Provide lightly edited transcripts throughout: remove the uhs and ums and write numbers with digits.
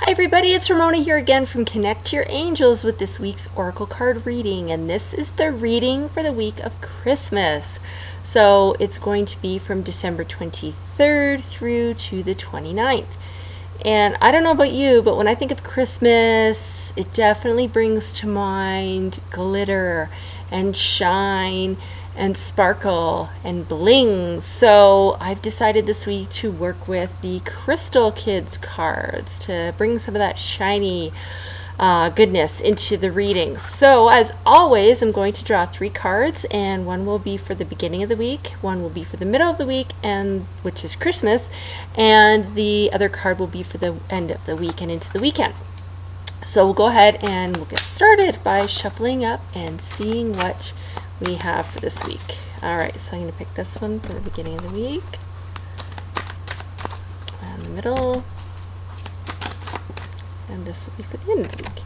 Hi everybody, it's Ramona here again from Connect to Your Angels with this week's Oracle card reading, and this is the reading for the week of Christmas. So it's going to be from December 23rd through to the 29th. And I don't know about you, but when I think of Christmas, it definitely brings to mind glitter and shine and sparkle and bling. So I've decided this week to work with the Crystal Kids cards to bring some of that shiny goodness into the reading. So as always, I'm going to draw 3 cards, and one will be for the beginning of the week, one will be for the middle of the week, and which is Christmas, and the other card will be for the end of the week and into the weekend. So we'll go ahead and we'll get started by shuffling up and seeing what we have for this week. Alright, so I'm going to pick this one for the beginning of the week, and the middle, and this will be for the end of the week.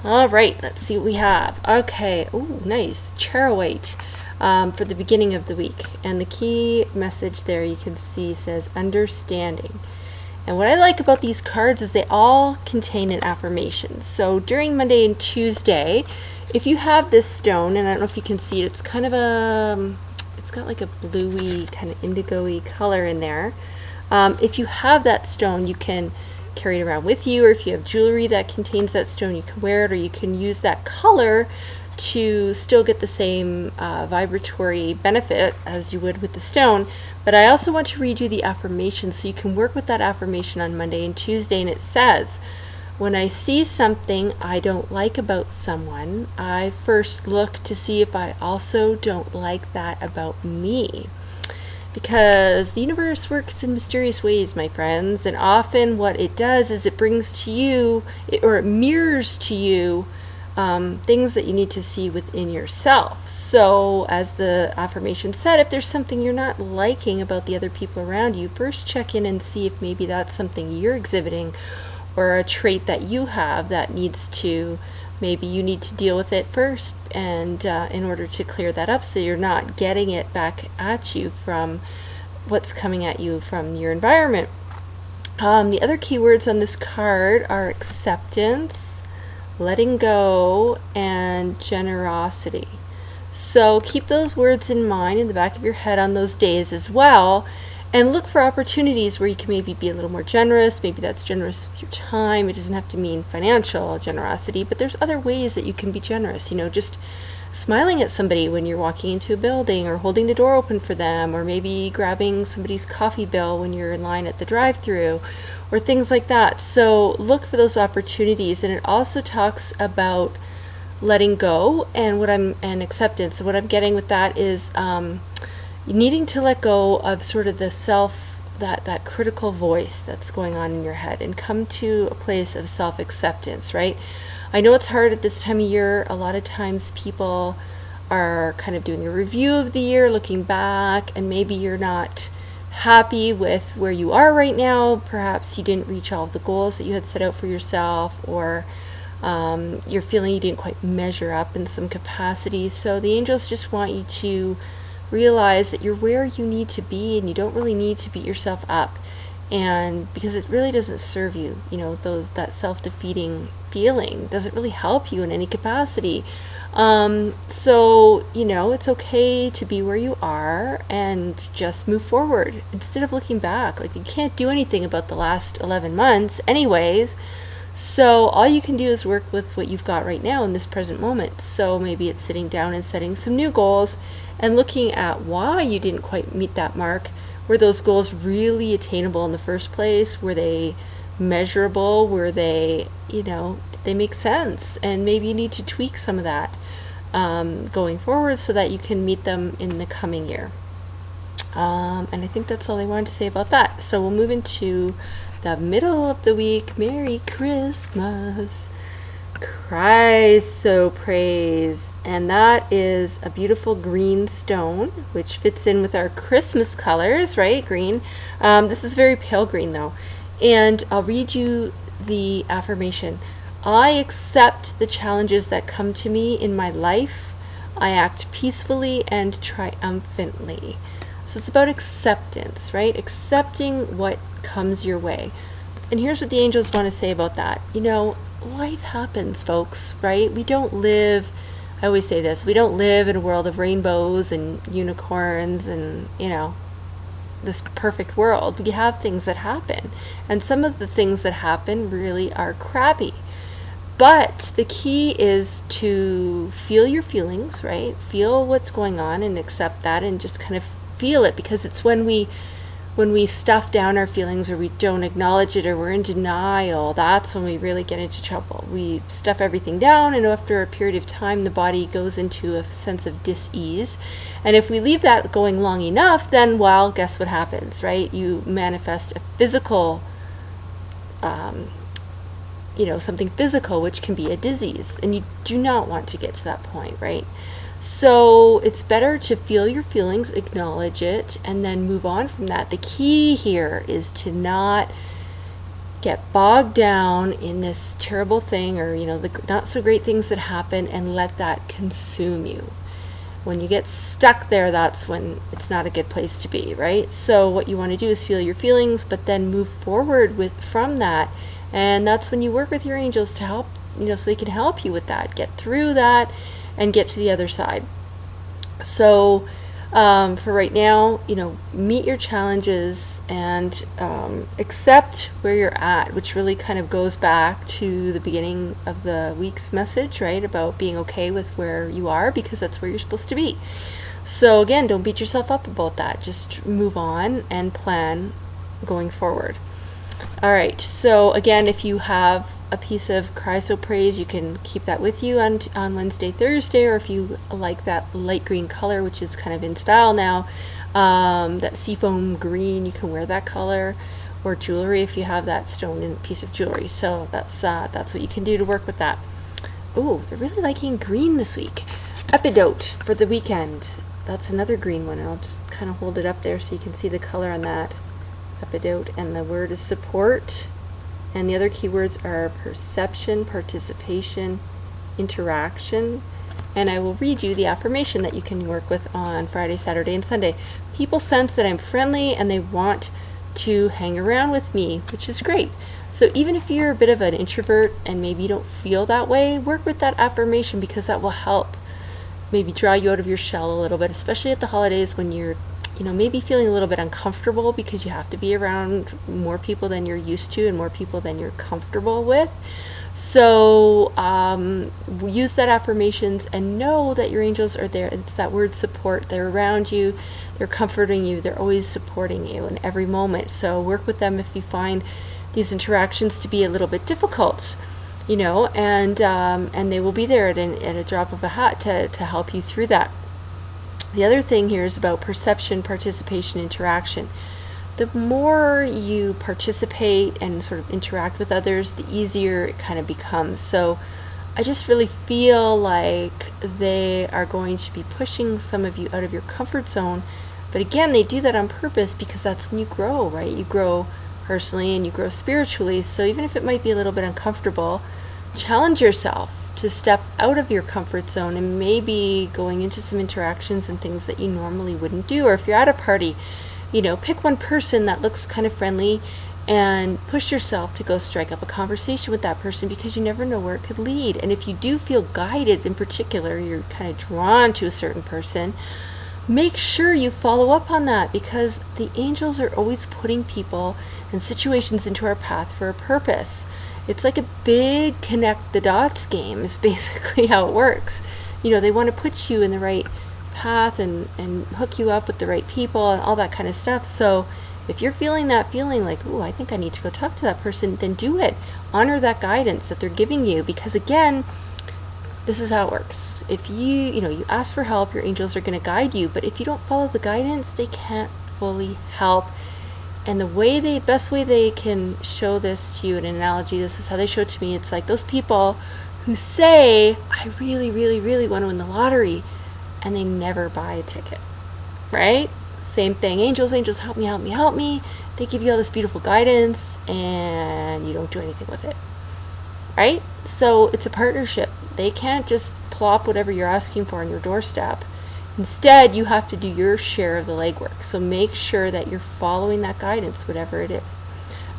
Alright, let's see what we have. Okay, ooh, nice. Charawite for the beginning of the week. And the key message there you can see says understanding. And what I like about these cards is they all contain an affirmation. So during Monday and Tuesday, if you have this stone, and I don't know if you can see it, it's kind of it's got like a bluey, kind of indigo-y color in there. If you have that stone, you can carry it around with you, or if you have jewelry that contains that stone, you can wear it, or you can use that color to still get the same vibratory benefit as you would with the stone. But I also want to read you the affirmation so you can work with that affirmation on Monday and Tuesday. And it says, when I see something I don't like about someone, I first look to see if I also don't like that about me. Because the universe works in mysterious ways, my friends, and often what it does is it brings to you, or it mirrors to you, things that you need to see within yourself. So, as the affirmation said, if there's something you're not liking about the other people around you, first check in and see if maybe that's something you're exhibiting, or a trait that you have that needs to, maybe you need to deal with it first, and in order to clear that up so you're not getting it back at you from what's coming at you from your environment. The other keywords on this card are acceptance, letting go, and generosity. So keep those words in mind in the back of your head on those days as well, and look for opportunities where you can maybe be a little more generous. Maybe that's generous with your time. It doesn't have to mean financial generosity, but there's other ways that you can be generous. You know, just smiling at somebody when you're walking into a building, or holding the door open for them, or maybe grabbing somebody's coffee bill when you're in line at the drive-thru, or things like that. So look for those opportunities. And it also talks about letting go and acceptance. So what I'm getting with that is needing to let go of sort of the self, that critical voice that's going on in your head, and come to a place of self-acceptance, right? I know it's hard at this time of year. A lot of times people are kind of doing a review of the year, looking back, and maybe you're not happy with where you are right now. Perhaps you didn't reach all of the goals that you had set out for yourself, or you're feeling you didn't quite measure up in some capacity. So the angels just want you to realize that you're where you need to be, and you don't really need to beat yourself up, and because it really doesn't serve you. You know, that self-defeating feeling doesn't really help you in any capacity. So you know, it's okay to be where you are and just move forward instead of looking back. Like, you can't do anything about the last 11 months anyways. So all you can do is work with what you've got right now in this present moment. So maybe it's sitting down and setting some new goals and looking at why you didn't quite meet that mark. Were those goals really attainable in the first place? Were they measurable? Were they, did they make sense? And maybe you need to tweak some of that going forward so that you can meet them in the coming year. And I think that's all I wanted to say about that. So we'll move into the middle of the week. Merry Christmas. Christ so praise. And that is a beautiful green stone, which fits in with our Christmas colors, right? Green. This is very pale green though. And I'll read you the affirmation. I accept the challenges that come to me in my life. I act peacefully and triumphantly. So it's about acceptance, right? Accepting what comes your way. And here's what the angels want to say about that. Life happens, folks, right? We don't live, I always say this, we don't live in a world of rainbows and unicorns and, this perfect world. We have things that happen. And some of the things that happen really are crappy. But the key is to feel your feelings, right? Feel what's going on and accept that and just kind of feel it, because it's when we stuff down our feelings or we don't acknowledge it or we're in denial, that's when we really get into trouble. We stuff everything down, and after a period of time, the body goes into a sense of dis-ease. And if we leave that going long enough, then, well, guess what happens, right? You manifest a physical, something physical, which can be a disease. And you do not want to get to that point, right? So it's better to feel your feelings, acknowledge it, and then move on from that. The key here is to not get bogged down in this terrible thing or, the not so great things that happen, and let that consume you. When you get stuck there, that's when it's not a good place to be, right? So what you want to do is feel your feelings, but then move forward from that. And that's when you work with your angels to help, so they can help you with that, get through that, and get to the other side. So for right now, meet your challenges and accept where you're at, which really kind of goes back to the beginning of the week's message, right? About being okay with where you are, because that's where you're supposed to be. So again, don't beat yourself up about that. Just move on and plan going forward. All right, so again, if you have a piece of Chryso Praise, you can keep that with you on Wednesday, Thursday, or if you like that light green color, which is kind of in style now, that seafoam green, you can wear that color, or jewelry if you have that stone in a piece of jewelry. So that's what you can do to work with that. Ooh, they're really liking green this week. Epidote for the weekend. That's another green one, and I'll just kind of hold it up there so you can see the color on that. Epidote, and the word is support, and the other keywords are perception, participation, interaction. And I will read you the affirmation that you can work with on Friday, Saturday, and Sunday. People sense that I'm friendly and they want to hang around with me, which is great. So even if you're a bit of an introvert and maybe you don't feel that way, work with that affirmation, because that will help maybe draw you out of your shell a little bit, especially at the holidays when you're maybe feeling a little bit uncomfortable because you have to be around more people than you're used to and more people than you're comfortable with. So use that affirmations and know that your angels are there. It's that word support. They're around you. They're comforting you. They're always supporting you in every moment. So work with them if you find these interactions to be a little bit difficult, and they will be there at a drop of a hat to help you through that. The other thing here is about perception, participation, interaction. The more you participate and sort of interact with others, the easier it kind of becomes. So I just really feel like they are going to be pushing some of you out of your comfort zone. But again, they do that on purpose, because that's when you grow, right? You grow personally and you grow spiritually. So even if it might be a little bit uncomfortable, challenge yourself to step out of your comfort zone and maybe going into some interactions and things that you normally wouldn't do. Or if you're at a party, pick one person that looks kind of friendly and push yourself to go strike up a conversation with that person, because you never know where it could lead. And if you do feel guided, in particular, you're kind of drawn to a certain person, make sure you follow up on that, because the angels are always putting people and situations into our path for a purpose. It's like a big connect the dots game is basically how it works. They want to put you in the right path and hook you up with the right people and all that kind of stuff. So if you're feeling that feeling like, ooh, I think I need to go talk to that person, then do it. Honor that guidance that they're giving you, because again, this is how it works. If you ask for help, your angels are going to guide you, but if you don't follow the guidance, they can't fully help. And the best way they can show this to you in an analogy, this is how they show it to me. It's like those people who say, I really, really, really want to win the lottery, and they never buy a ticket, right? Same thing. Angels, help me, help me, help me. They give you all this beautiful guidance, and you don't do anything with it, right? So it's a partnership. They can't just plop whatever you're asking for on your doorstep. Instead, you have to do your share of the legwork. So make sure that you're following that guidance, whatever it is.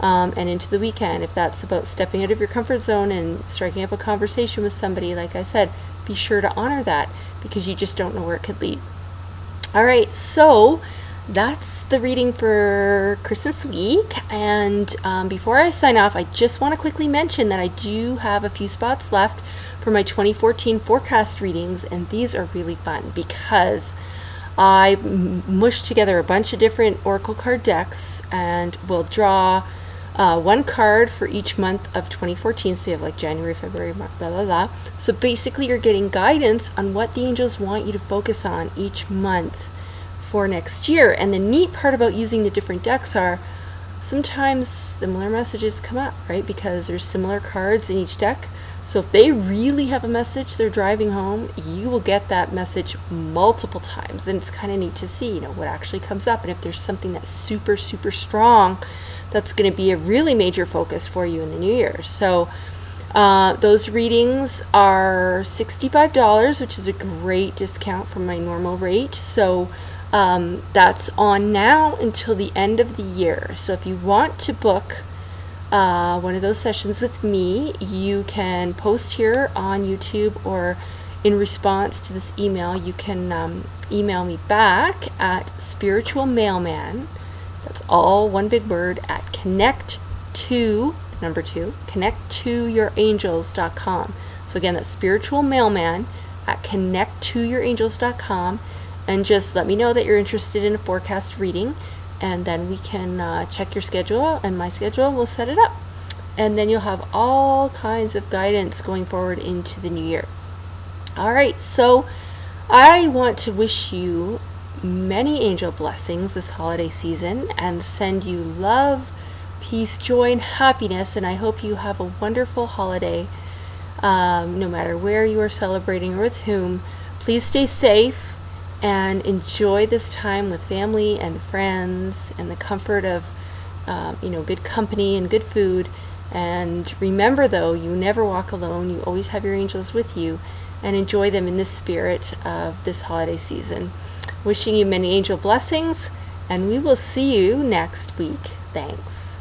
and into the weekend. If that's about stepping out of your comfort zone and striking up a conversation with somebody, like I said, be sure to honor that, because you just don't know where it could lead. All right, so that's the reading for Christmas week. And before I sign off, I just want to quickly mention that I do have a few spots left for my 2014 forecast readings, and these are really fun because I mushed together a bunch of different oracle card decks, and we'll draw one card for each month of 2014. So you have like January, February, March, blah, blah, blah. So basically you're getting guidance on what the angels want you to focus on each month for next year. And the neat part about using the different decks are sometimes similar messages come up, right? Because there's similar cards in each deck. So if they really have a message they're driving home, you will get that message multiple times. And it's kind of neat to see, what actually comes up. And if there's something that's super, super strong, that's going to be a really major focus for you in the new year. So those readings are $65, which is a great discount from my normal rate. So that's on now until the end of the year. So if you want to book one of those sessions with me, you can post here on YouTube, or in response to this email, you can email me back at spiritualmailman, that's all one big word, at connecttoyourangels.com. So again, that's spiritualmailman at connecttoyourangels.com, and just let me know that you're interested in a forecast reading, and then we can check your schedule and my schedule, and we'll set it up. And then you'll have all kinds of guidance going forward into the new year. All right, so I want to wish you many angel blessings this holiday season, and send you love, peace, joy, and happiness. And I hope you have a wonderful holiday, no matter where you are celebrating or with whom. Please stay safe and enjoy this time with family and friends, and the comfort of good company and good food. And remember, though, you never walk alone. You always have your angels with you, and enjoy them in the spirit of this holiday season. Wishing you many angel blessings, and we will see you next week. Thanks.